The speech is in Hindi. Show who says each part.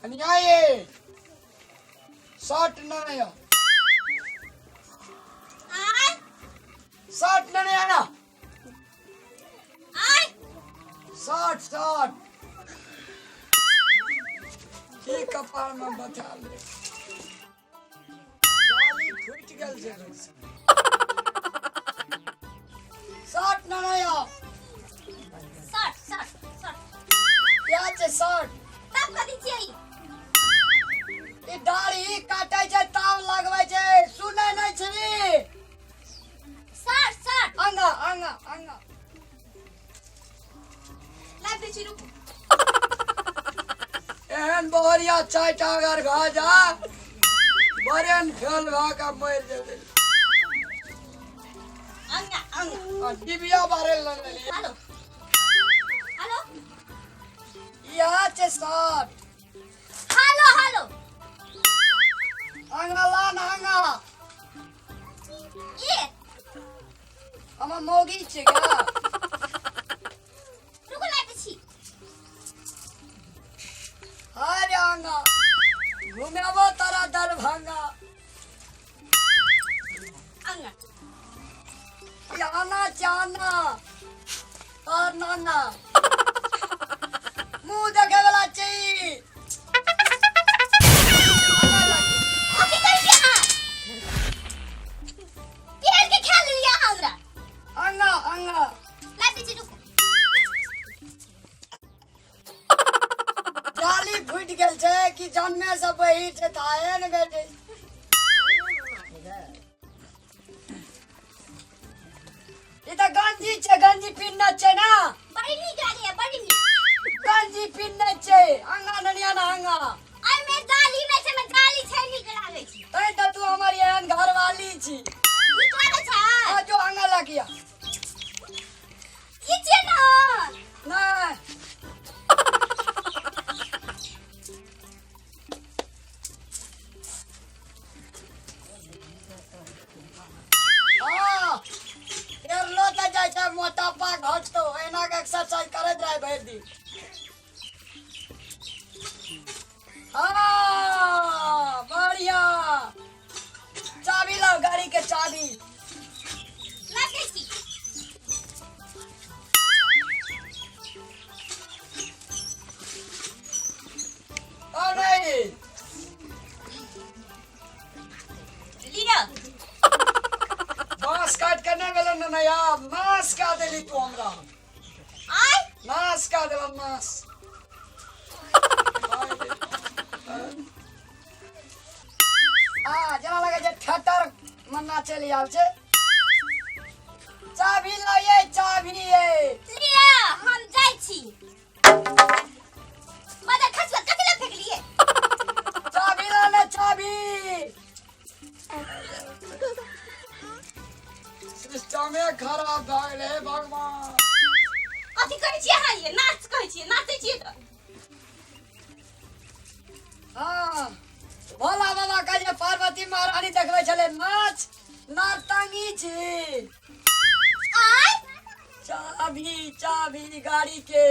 Speaker 1: अन्याय शॉट नहीं है शॉट नहीं है ना शॉट शॉट ये कपाल में बचा ले जाली फूट गल से शॉट नहीं है क्या छे शॉट ई दाढ़ी काटे छे ताव लगवे छे सुनै नै छी अंगा अंगा अंगा एहन बोहरिया चाटा अगर भा जा बरेन फेल भा का मर जेबे डिबिया बारे ले यहाँ छे शॉट अंगा लान अंगा हम मोगी छे का अरे अंगा घुमेबो तारा दरभंगा आना चाना और नाना मुंह देखे वाला चाहिए अंगा अंगा जाली फूट गेल छे कि जन्मे से बही छे थाए न बेटे ई त गंजी छे गंजी पिन्ना छे ना गंजी पिन्ना छे अंगा ननिया ना अंगा तै त तू हमारी एहन घरवाली छी आ जो अंगा लगिया नहीं लो त जाय छै मोटापा घटतो एना के एक्सरसाइज करत रहे भर दिन बढ़िया चाबी लो गाड़ी के चाबी नहीं मांस काट करने वाला ना नया मांस का देली तू हमरा मांस का देला मांस जना लगे जे ठटर मन्ना चली आल छे चाबी लो ये चाबी ये चाबी लो ना चाबी सिस्टम खराब भ गेले भगवान हाँ भोला बाबा का जे पार्वती महारानी देखबे छले नाच नर्तंगी छी चाबी चाबी गाड़ी के